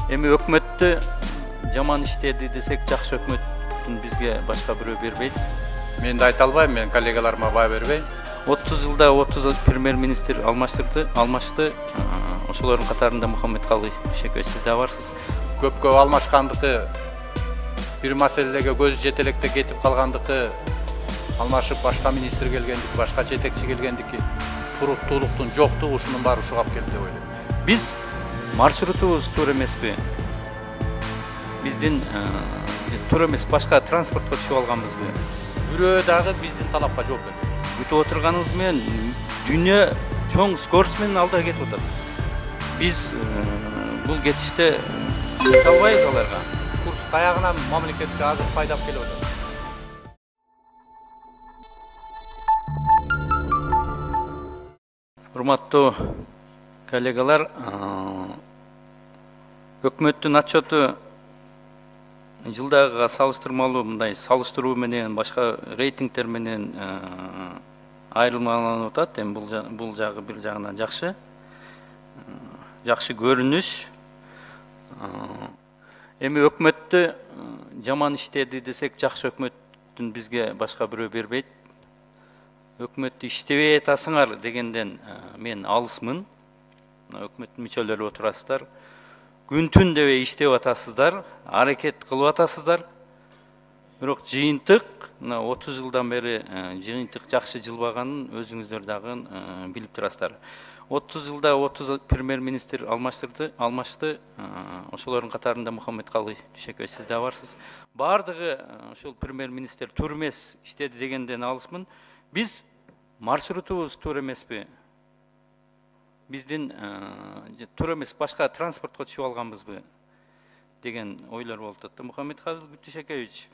Эми өкмөттү жаман иштеди десек, жакшы өкмөттүн бизге башка бирөө бербейт. Мен да айта албайм, мен коллегаларыма баа бербейм. 30 жылда 30 премьер-министр алмашты. Ошолордун катарында Мухаммедкалый Дүйшөкөй, сиз да барсыз. Көп алмашкандыкы, бир маселеге көз жетелекте кетип калгандыкы, алмашып башка министр келгендики, башка жетекчи келгендики, туруктуулуктун жоктугу ушунун баары ушуга алып келди деп ойлойм. Биз маршрутубуз туура эмеспи? Биздин туура эмес башка транспортко түшүп алганбызбы? Бирөө дагы биздин талапка жооп бербейт. Күтүп отурганыбыз менен дүйнө чоң скорость менен алда кетип атат. Биз бул кетиште кете албайбыз аларга. Курс каягынан мамлекетке азыр пайдап келип атат. Урматтуу коллегалар, өкмөттүн отчету жылдагыга салыштырмалуу мындай салыштыруу менен башка рейтингтер менен айырмаланып атат. Эми бул жагы бир жагынан жакшы көрүнүш. Эми өкмөттү жаман иштеди десек, жакшы өкмөттүн бизге башка бирөө бербейт. Өкмөттү иштебей атасыңар дегенден мен алысмын. Өкмөттүн мүчөлөрү отурасыздар. Күн-түн дебей иштеп атасыздар, аракет кылып атасыздар. Бирок жыйынтык 30 жылдан бери жыйынтык жакшы жылбаганын өзүңүздөр дагы билип турасыздар. 30 жылда 30 премьер-министр алмашты. Ошолордун катарында Мухаммедкалый Дүйшөкөй, сиз да барсыз. Бардыгы ошол премьер-министр туура эмес иштеди дегенден алысмын. Биз маршрутубуз туура эмеспи? Биздин туура эмес башка транспортко түшүп алганбызбы деген ойлор болуп атат. Мухаммедкалый Дүйшөкөйүч,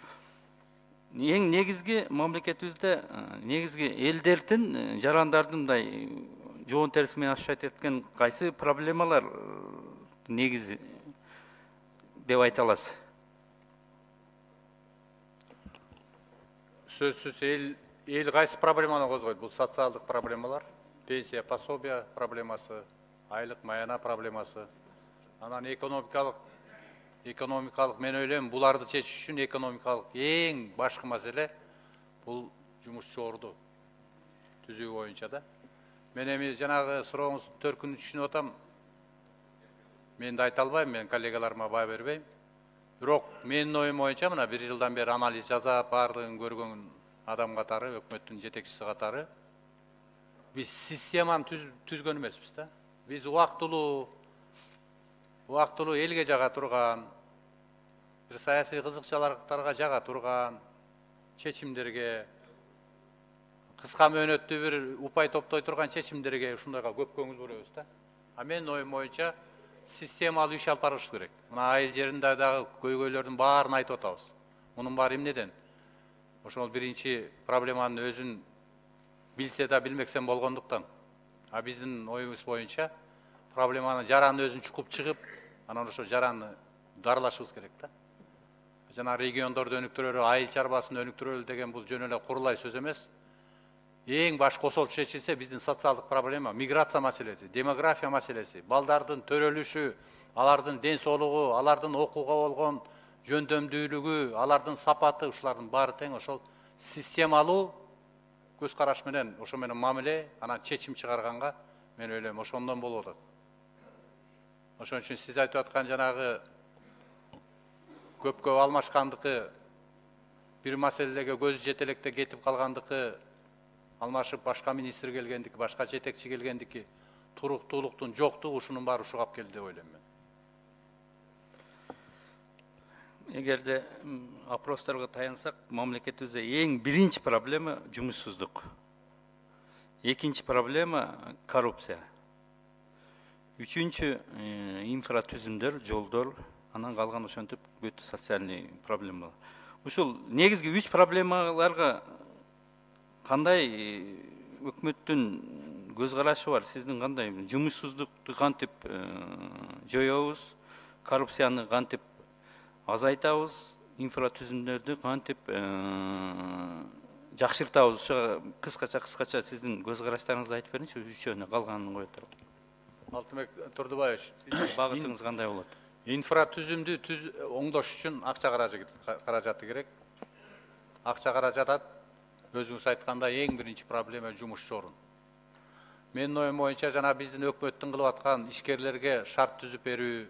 эң негизги мамлекетибизде негизги элдердин, жарандардын мындай жоон терisi менен ашып кеткен кайсы проблемалар негизи деп айта аласыз? Сөзсүз эл кайсы проблеманы козгойт? Бул социалдык проблемалар, пенсия, пособие проблемасы, айлык маяна проблемасы. Анан экономикалык мен ойлойм, буларды чечиш үчүн экономикалык эң башкы маселе бул жумушчу орду түзүү боюнча да. Мен эми жанагы сурооңуздун төркүнүн түшүнүп атам. Мен да айта албайм, мен коллегаларыма баа бербейм. Бирок менин оюм боюнча мына 1 жылдан бери анализ жасап, бардыгын көргөн адам катары, өкмөттүн жетекчиси катары биз системаны түзгөн эмеспиз да. Биз убактылуу элге жага турган, бир саясий кызыкчылыктарга жага турган чечимдерге, кыска мөөнөттүү бир упай топтой турган чечимдерге ушундайга көп көңүл буребиз да. А менин оюм боюнча системалуу иш алып барыш керек. Мына айыл жеринде дагы көйгөйлөрдүн баарын айтып атабыз. Мунун баары эмнеден? Ошол биринчи проблеманын өзүн билсе да билмексен болгондуктан. А биздин оюбуз боюнча проблеманын жаранын өзүн чукуп чыгып, анан ошо жараны дарылашыбыз керек да. Жана региондорду өнүктүрөлү, айыл чарбасын өнүктүрөлү деген бул жөн эле курулай сөз эмес. Эң баш косолчу чечилсе биздин социалдык проблема, миграция маселеси, демография маселеси, балдардын төрөлүшү, алардын ден соолугу, алардын окууга болгон жөндөмдүүлүгү, алардын сапаты, ушулардын баары тең ошол системалуу көз караш менен, ошо менен мамиле, анан чечим чыгарганга мен ойлойм ошондон болуп атат. Ошон үчүн сиз айтып аткан жанагы көп алмашкандыкы, бир маселеге көз жетелекте кетип калгандыкы, алмашып башка министр келгендики, башка жетекчи келгендики, туруктуулуктун жоктугу ушунун баары ушуга алып келди деп ойлойм мен. Эгерде опростарга таянсак, мамлекетибизде эң биринчи проблема жумушсуздук. Экинчи проблема коррупция. Үчүнчү инфратүзүмдөр, жолдор, анан калган ошентип бүт социальный проблемалар. Ушул негизги 3 проблемаларга кандай өкмөттүн көз карашы бар? Сиздин кандай? Жумушсуздукту кантип жоебуз, коррупцияны кантип азайтабыз, инфратүзүмдөрдү кантип жакшыртабыз? Ошо кыскача сиздин көз караштарыңызды айтып бериңичи, үчөөнө калганын кое туруп. Алтынбек Турдубаевич, багытыңыз кандай болот? Инфратүзүмдү оңдош үчүн акча каражаты керек. Акча каражат өзүңүз айткандай эң биринчи проблема жумушчу орун. Менин оюм боюнча жана биздин өкмөттүн кылып аткан ишкерлерге шарт түзүп берүү,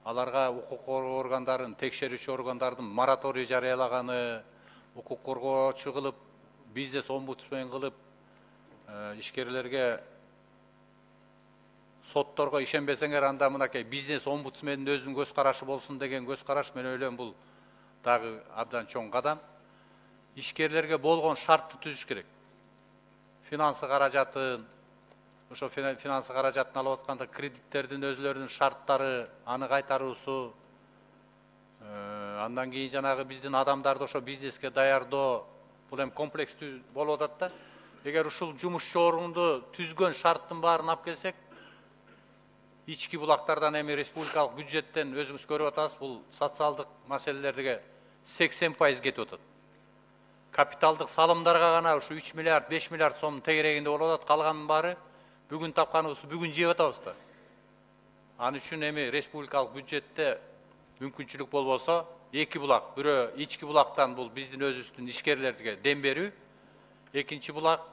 аларга укук коргоо органдарын, текшерүүчү органдардын мораторий жарыялаганы, укук коргоочу кылып, бизнес омбудсмен кылып, ишкерлерге сотторго ишенбесеңер анда мынакей бизнес омбудсмендин өзүнүн көз карашы болсун деген көз караш мен ойлойм бул дагы абдан чоң кадам. Ишкерлерге болгон шартты түзүш керек. Финансы каражатын, ошо финансы каражатын алып атканда кредиттердин өзүлөрүнүн шарттары, аны кайтаруусу, андан кийин жанагы биздин адамдарды ошо бизнеске даярдоо, бул эми комплекстүү болуп атат да. Эгер ушул жумушчу орунду түзгөн шарттын баарын алып келсек, ички булактардан эми республикалык бюджеттен өзүңүз көрүп атасыз, бул социалдык маселелерге 80% кетип атат. Капиталдык салымдарга гана ушу 3 миллиард, 5 миллиард сомдун тегерегинде болуп атат, калганын баары бүгүн тапканыбызды бүгүн жеп атабыз да. Аны үчүн эми республикалык бюджетте мүмкүнчүлүк болбосо, эки булак, бирөө ички булактан бул биздин өзүбүздүн ишкерлерге дем берүү, экинчи булак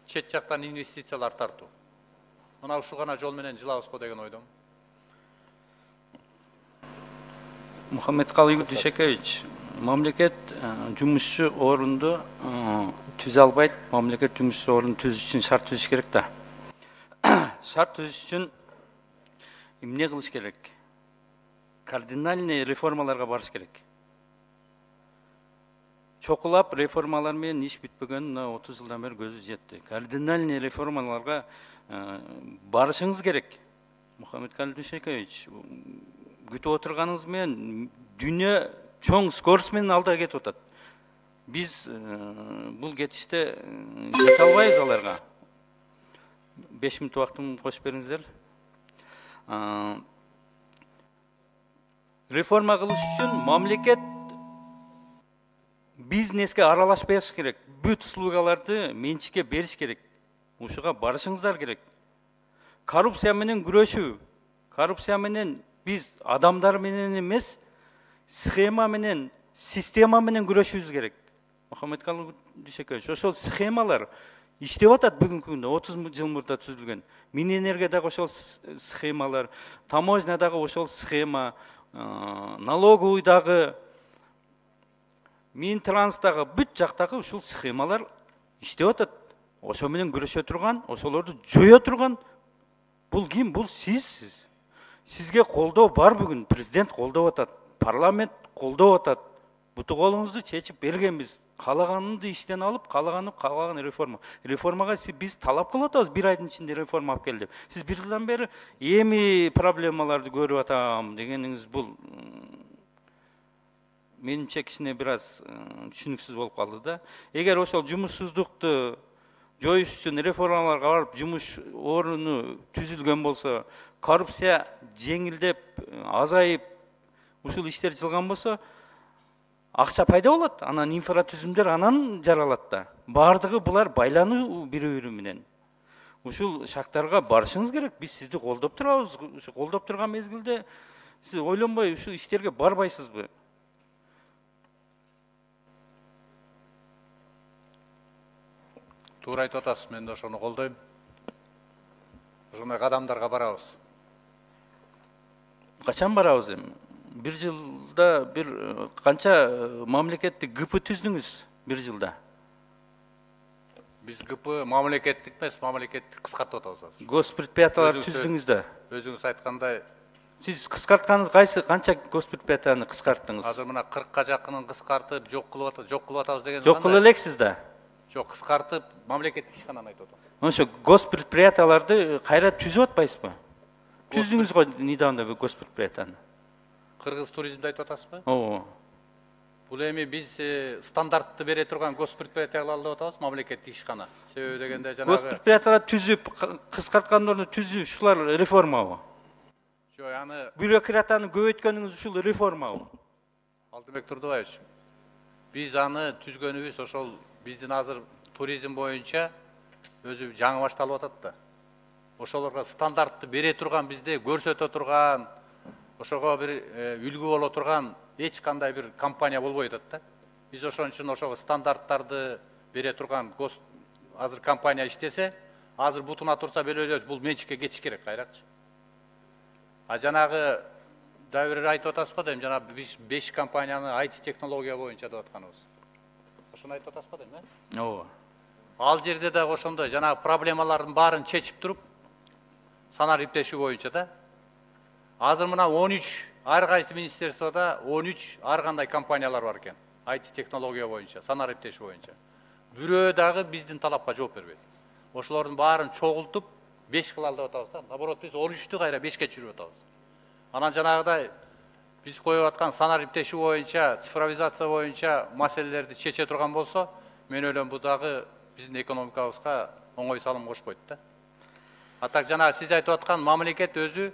чет жактан инвестициялар тартуу. Мына ушул гана жол менен жылабызго деген ойдомун. Мухаммедкалый Дүйшекевич, мамлекет жумушчу орунду түзө албайт, мамлекет жумушчу орун түзүш үчүн шарт түзүш керек да. Шарт түзүш үчүн эмне кылыш керек? Кардинальный реформаларга барыш керек. Чокулап реформалар менен иш бүтпөгөн 30 жылдан бери көзү жетти. Кардинальный реформаларга барышыңыз керек. Мухаммедкалый Дүйшекевич, күтүп отурганыңыз менен дүйнө чоң скорость менен алдыга кетип атат. Биз бул кетиште жете албайбыз аларга. 5 мүнөт убактымды кошуп бериңиздер. Реформа кылыш үчүн мамлекет бизнеске аралашпаш керек. Бүт услугаларды менчикке бериш керек. Ушуга барышыңыздар керек. Коррупция менен күрөшүү. Коррупция менен биз адамдар менен эмес, схема менен, система менен күрөшүүбүз керек. Мухаммедкалый Дүйшекевич, ошол схемалар иштеп атат бүгүнкү күндө, 30 жыл мурда түзүлгөн. Минэнергиядагы ошол схемалар, таможнядагы ошол схема, налоговыйдагы, Минтрансдагы бүт жактагы ушул схемалар иштеп атат. Ошо менен күрөшө турган, ошолорду жоё турган бул ким? Бул сиз. Сизге колдоо бар бүгүн, президент колдоп атат, парламент колдоп атат. Буту колуңузду чечип бергенбиз. Каалаганды иштен алып, каалаган реформа. Реформага биз талап кылып атабыз, 1 айдын ичинде реформа алып кел деп. Сиз 1 жылдан бери эми проблемаларды көрүп атам дегениңиз бул менимче кичине бир аз түшүнүксүз болуп калды да. Эгер ошол жумушсуздукту жоюш үчүн реформаларга барып, жумуш оруну түзүлгөн болсо, коррупция жеңилдеп, азайып, ушул иштер жылган болсо, акча пайда болот, анан инфратүзүмдөр анан жаралат да. Бардыгы булар байлануу бири-бири менен. Ушул шактарга барышыңыз керек. Биз сизди колдоп турабыз. Ушу колдоп турган мезгилде сиз ойлонбой ушул иштерге барбайсызбы? Туура айтып атасыз, мен да ошону колдойм. Ошондой кадамдарга барабыз. Качан барабыз эми? 1 жылда бир канча мамлекеттик ГП түздүңүз 1 жылда? Биз ГП мамлекеттик эмес, мамлекеттик кыскартып атабыз. Госпредприятиялар түздүңүз да. Өзүңүз айткандай, Сиз кыскартканыңыз кайсы, канча госпредприятияны кыскарттыңыз? азыр мына 40ка жакынын кыскартып, жок кылып атабыз деген. Жок кыла элексиз да. Жок, кыскартып, мамлекеттик ишкананы айтып атам. Ошо госпредприятияларды кайра түзүп атпайсызбы? Түздүңүз го недавно бир госпредприятияны. Кыргыз туризмди айтып атасызбы? Ооба. Бул эми биз стандартты бере турган госпредприятияларды деп атабыз, мамлекеттик ишкана. Себеби дегенде жанагы Госпредприятиялар түзүп, кыскарткандарды түзүү, ушулар реформабы? жок, аны Бюрократияны көбөйткөнүңүз ушул реформабы? Алтынбек Турдубаевич, биз аны түзгөнүбүз ошол биздин азыр туризм боюнча өзү жаңы башталып атат да. ошолорго стандартты бере турган, бизде көрсөтө турган, ошого бир үлгү боло турган эч кандай бир компания болбой атат да. Биз ошон үчүн ошого стандарттарды бере турган азыр компания иштесе, азыр бутуна турса белебиз, бул менчикке кетиш керек кайракчы. А жанагы дагы бир айтып атасыз го дейм, жана биз 5 компанияны IT технология боюнча деп атканыбыз. Ошону айтып атасыз го дейм, Ооба. Ал жерде да ошондой жанагы проблемалардын баарын чечип туруп, санар иптешүү боюнча да. Азыр мына 13 ар кайсы министерствода 13 ар кандай компаниялар бар экен. IT технология боюнча, санар иптешүү боюнча. Бирөө дагы биздин талапка жооп бербейт. Ошолордун баарын чогултуп 5 кылалы деп атабыз да. Наоборот, биз 13-тү кайра 5ке чүрүп атабыз. Анан жанагыдай биз коюп аткан санар иптешүү боюнча, цифровизация боюнча маселелерди чече турган болсо, мен ойлойм бул дагы биздин экономикабызга оңой салым кошпойт да. А так жанагы сиз айтып аткан мамлекет өзү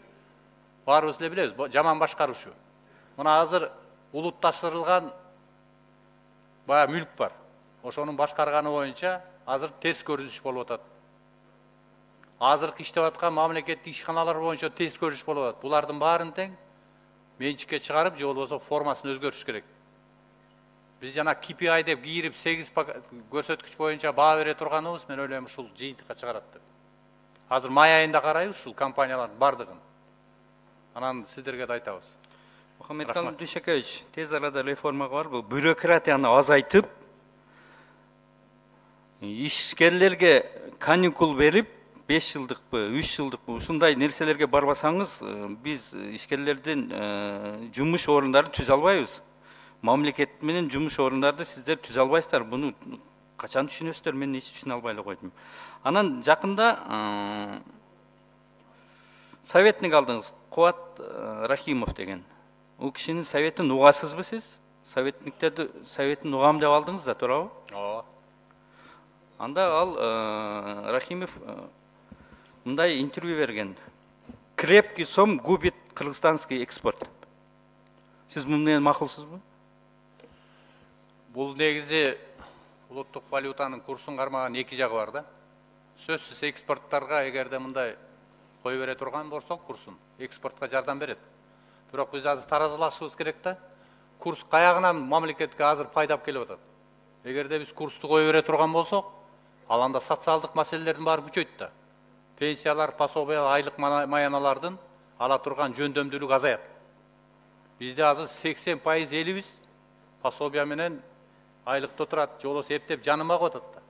баарыбыз эле билебиз, жаман башкаруучу. Мына азыр улутташтырылган баягы мүлк бар. Ошонун башкарганы боюнча азыр терс көрүнүш болуп атат. Азыркы иштеп аткан мамлекеттик ишканалар боюнча терс көрүнүш болуп атат. Булардын баарын тең менчикке чыгарып, же болбосо формасын өзгөртүш керек. Биз жана KPI деп кийирип 8 көрсөткүч боюнча баа бере турганыбыз, мен ойлойм ушул жыйынтыкка чыгарат деп. Азыр май айында карайбыз ушул компаниялардын бардыгын. Анан сиздерге да айтабыз. Мухаммедкалый Дүйшөкевич, тез арада реформага бар, бул бюрократияны азайтып, ишкерлерге каникул берип, 5 жылдыкпы, 3 жылдыкпы ушундай нерселерге барбасаңыз, биз ишкерлердин жумуш орундарын түзө албайбыз. Мамлекет менен жумуш орундарды сиздер түзө албайсыздар. Буну качан түшүнөсүздөр? Мен эч түшүнө албай эле койдум. Анан жакында советник алдыңыз, Кубат Рахимов деген. Ол кишинин советин угасызбы сиз? Советниктерди советин угам деп алдыңыз да, туурабы? Ооба. Анда ал Рахимов мындай интервью берген. Крепкий сом губит кыргызстанский экспорт. Сиз муну менен макулсузбу? Бул негизи улуттук валютанын курсун кармаган эки жагы бар да. Сөзсүз экспорттарга эгерде мындай кой бере турган болсок, курсун экспортко жардам берет. Бирок биз азыр таразылашыбыз керек да. Курс каягынан мамлекетке азыр пайдап келип атат. Эгерде биз курсту кой бере турган болсок, ал анда социалдык маселелердин баары күчөйт да. Пенсиялар, пособия, айлык маяналардын ала турган жөндөмдүүлүк азаят. Бизде азыр 80% элибиз пособия менен айлыкта турат, же болбосо эптеп жаныма коюп атат да.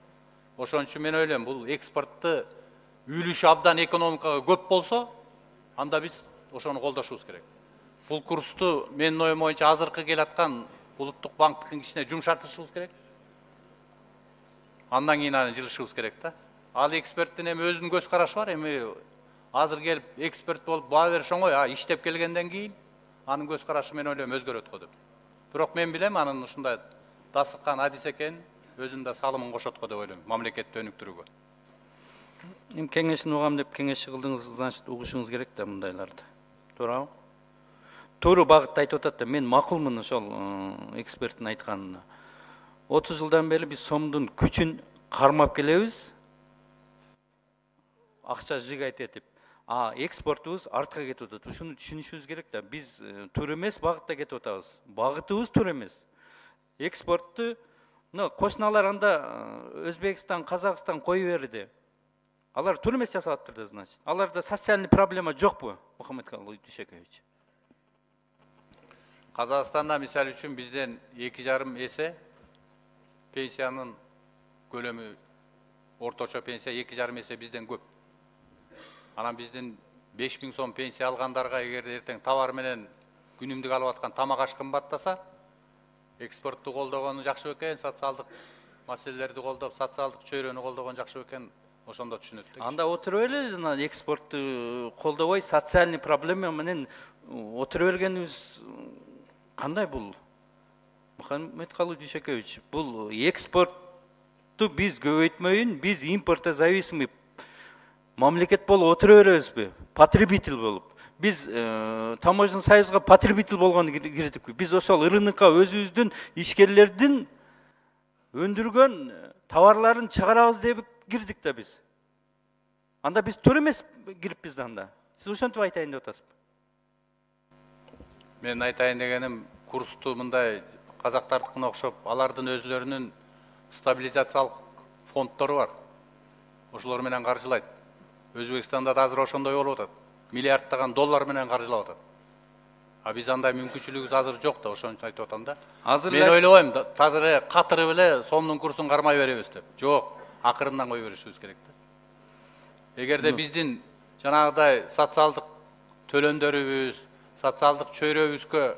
Ошон үчүн мен ойлойм, бул экспортты үлүшү абдан экономикага көп болсо, анда биз ошону колдошубуз керек. Бул курсту менин оюм боюнча азыркы келаткан улуттук банктын кичине жумшартышыбыз керек. Андан кийин аны жылышыбыз керек да. Ал эксперттин эми өзүнүн көз карашы бар, эми азыр келип эксперт болуп баа бериш оңой, иштеп келгенден кийин анын көз карашы мен ойлойм өзгөрөт го деп. Бирок мен билем анын ушундай дасыккан адис экенин, өзүнүн да салымын кошот го деп ойлойм, мамлекетти өнүктүрүүгө. Эми кеңешин угам деп кеңеш кылдыңыз, значит угушуңуз керек да мындайларды. Туурабы? Туура багытта айтып атат да, мен макулмун ошол эксперттин айтканына. 30 жылдан бери биз сомдун күчүн кармап келебиз. Акча жыгайт этип. Экспортубуз артка кетип атат. Ушуну түшүнүшүбүз керек да. Биз туура эмес багытта кетип атабыз. Багытыбыз туура эмес. Экспортту кошуналар анда Өзбекстан, Казакстан кою берди. Алар туура эмес жасап атыптыр, значит. Аларда социальный проблема жокпу, Мухаммедкалый Дүйшөкевич? Казакстанда мисалы үчүн бизден 2,5 эсе пенсиянын көлөмү, орточо пенсия 2,5 эсе бизден көп. Анан биздин 5000 сом пенсия алгандарга эгер эртең товар менен күнүмдүк алып аткан тамак аш кымбаттаса, экспортту колдогону жакшы экен, социалдык маселелерди колдоп, социалдык чөйрөнү колдогон жакшы экен, ошондо түшүнөт. Анда отуруп эле экспортту колдобой, социальный проблема менен отуруп бергенибиз кандай бул? Мухаммедкалый Дүйшөкевич, бул экспортту биз көбөйтмөйүн, биз импортозависимый мамлекет болуп отура беребизби? Потребитель болуп. Биз таможенный союзга потребитель болгону кирдикпи? Биз ошол рынокко өзүбүздүн ишкерлердин өндүргөн товарларын чыгарабыз деп кирдик да биз. Анда биз төр эмес кириппиз да анда. Сиз ошентип айтайын деп атасызбы? Мен айтайын дегеним, курсту мындай казактардыкына окшоп, алардын өзлөрүнүн стабилизациялык фонддору бар. Ошолор менен каржылайт. Өзбекстанда да азыр ошондой болуп атат. Миллиарддаган доллар менен каржылап атат. А биз андай мүмкүнчүлүгүбүз азыр жок да, ошон үчүн айтып атам да. Мен ойлобойм, азыр катырып эле сомдун курсун кармай беребиз деп. Жок, акырындан кой беришибиз керек да. Эгерде биздин жанагыдай социалдык төлөмдөрүбүз, социалдык чөйрөбүзгө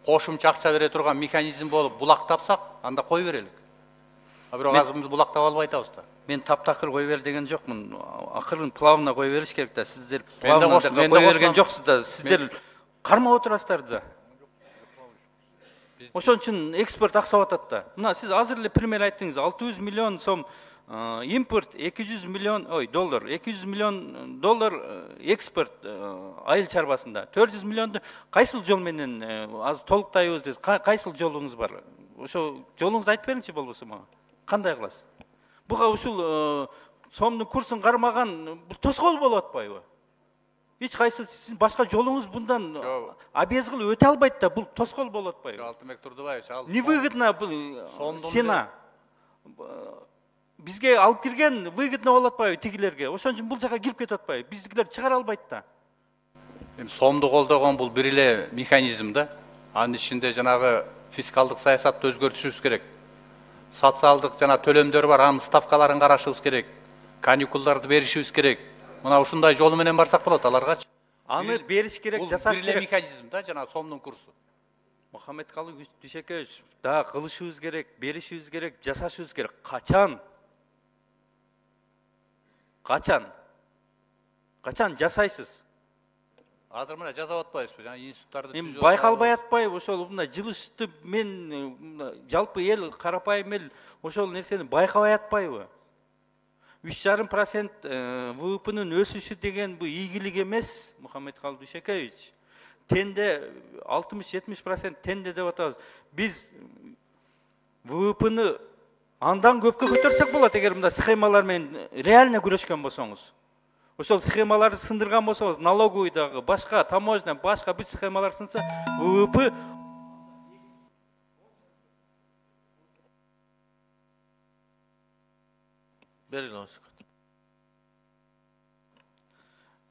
кошумча акча бере турган механизм болуп булактапсак, анда кой берелик. А бирок азыр биз булактап албай атабыз да. Мен таптакыр кой бер деген жокмун. Акырын плавно кой бериш керек да. Сиздер плавно кой берген жоксуз да. Сиздер кармап отурасыздар да. Ошон үчүн экспорт аксап атат да. Мына сиз азыр эле пример айттыңыз. 600 миллион сом импорт, 200 миллион, доллар, 200 миллион доллар экспорт айыл чарбасында. 400 миллионду кайсыл жол менен азыр толуктайбыз дейсиз? Кайсыл жолуңуз бар? Ошо жолуңузду айтып бериңчи болбосо мага. Кандай кыласыз? Буга ушул сомдун курсун кармаган тоскоол болуп атпайбы? Эч кайсы сиздин башка жолуңуз bundan обез кылып өтө албайт да, бул тоскоол болуп атпайбы? Алтынбек Турдубаевич, ал невыгодно бул цена. Бизге алып кирген выгодно болуп атпайбы тигилерге? Ошон үчүн бул жака кирип кетип атпайбы? Биздикилер чыгара албайт да. Эми сомду колдогон бул бир эле механизм да. Анын ичинде жанагы фискалдык саясатты өзгөртүшүбүз керек. Социалдык жана төлөмдөр бар, анын ставкаларын карашыбыз керек. Каникулдарды беришибиз керек. Мына ушундай жол менен барсак болот аларгачы. Аны бериш керек, жасаш керек. Бул механизм да, жана сомдун курсу. Мухаммедкалый Дүйшөкөевич, да кылышыбыз керек, беришибиз керек, жасашыбыз керек. Качан? Качан жасайсыз? Азыр мына жасап атпайбызбы? Жана институттарды түзүп байкалбай атпайбы? Ошол мындай жылышты мен жалпы эл, карапайым эл ошол нерсени байкабай атпайбы? 3,5% ВВП'нын өсүшү деген бу ийгилик эмес, Мухаммедкалый Дүйшөкөевич. Тенде 60-70% тенде деп атабыз. Биз ВВП'ны андан көпкө көтөрсөк болот, эгер мындай схемалар менен реально күрөшкөн болсоңуз. Ошол схемаларды сындырган болсоңуз, налоговыйдагы, башка таможня, башка бүт схемалар сынса, ВВП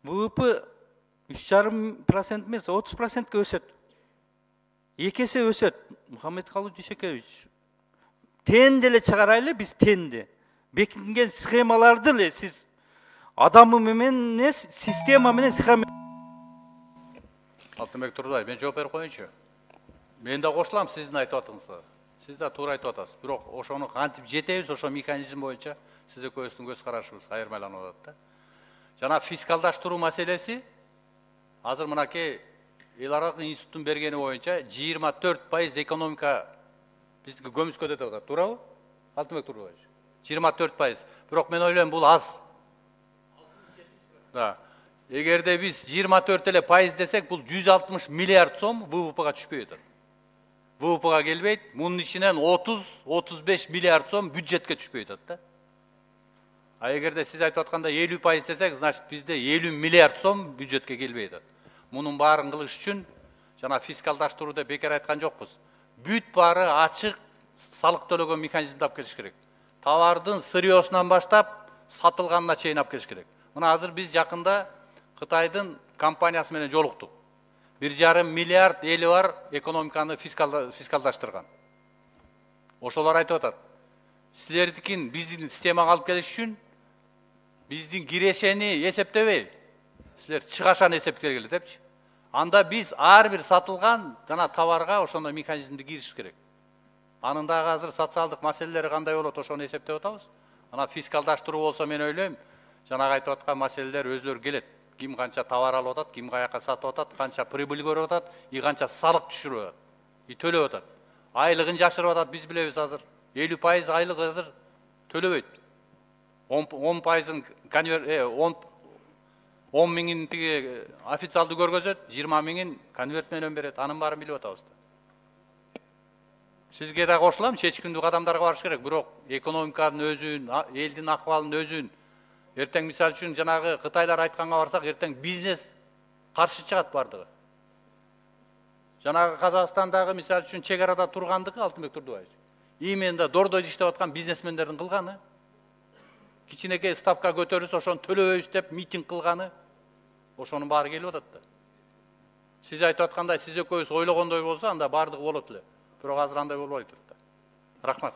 ВВП 3,5% эмес, 30%га өсөт. 2 эсе өсөт. Мухаммедкалый Дүйшөкөевич. Тенде эле чыгарайлы, биз тенде. Бекитилген схемаларды эле сиз адамы менен эмес, система менен схема. Алтынбек Турдубаев, мен жооп берип коеюнчу. Мен да кошулам сиздин айтып атыңызга. Сиз да туура айтып атасыз. Бирок ошону кантип жетебиз, ошо механизм боюнча сиз экөөбүздүн көз карашыбыз айырмаланып атат да. Жана фискалдаштыруу маселеси азыр мынакей эл аралык институттун бергени боюнча 24% экономика биздики көмүскөдө деп атат. Туурабы? Алтынбек Турдубаевич. 24%. Бирок мен ойлойм бул аз. Да. Эгерде биз 24 эле пайыз десек, бул 160 миллиард сом ВВПга түшпөй атат. ВВПга келбейт, мунун ичинен 30-35 миллиард сом бюджетке түшпөй атат да. А эгерде сиз айтып атканда 50% десек, значит бизде 50 миллиард сом бюджетке келбей атат. Мунун баарын кылыш үчүн жана фискалдаштыруу деп бекер айткан жокпуз. Бүт баары ачык салык төлөгөн механизмди алып келиш керек. Товардын сырьёсунан баштап сатылганына чейин алып келиш керек. Мына азыр биз жакында Кытайдын компаниясы менен жолуктук. 1,5 миллиард эли бар экономиканы фискалдаштырган. Ошолор айтып атат. Силердикин биздин системага алып келиш үчүн биздин кирешени эсептебей, силер чыгашаны эсептегиле депчи. Анда биз ар бир сатылган жана товарга ошондой механизмди кириш керек. Анын дагы азыр социалдык маселелери кандай болот, ошону эсептеп атабыз. Ана фискалдаштыруу болсо мен ойлойм, жанагы айтып аткан маселелер өзлөрү келет. Ким канча товар алып атат, ким каяка сатып атат, канча прибыль көрүп атат, канча салык түшүрүп атат, төлөп атат. Айлыгын жашырып атат, биз билебиз азыр. 50% айлык азыр төлөбөйт. 10%-ын конверт 10 миңин тиги официалдуу көргөзөт, 20 миңин конверт менен берет. Анын баарын билип атабыз да. Сизге да кошулам, чечкиндүү кадамдарга барыш керек. Бирок экономиканын өзүн, элдин акыбалынын өзүн Эртең мисалы үчүн жанагы Кытайлар айтканга барсак, эртең бизнес каршы чыгат бардыгы. Жанагы Казакстандагы мисалы үчүн чек арада тургандыгы Алтынбек Турдубаевич. Именно дордойду иштеп аткан бизнесмендердин кылганы. Кичинекей ставка көтөрүлсө ошону төлөбөйбүз деп митинг кылганы. Ошонун баары келип атат да. Сиз айтып аткандай, сиз экөөбүз ойлогондой болсо, анда баардыгы болот эле. Бирок азыр андай болбой атат да. Рахмат.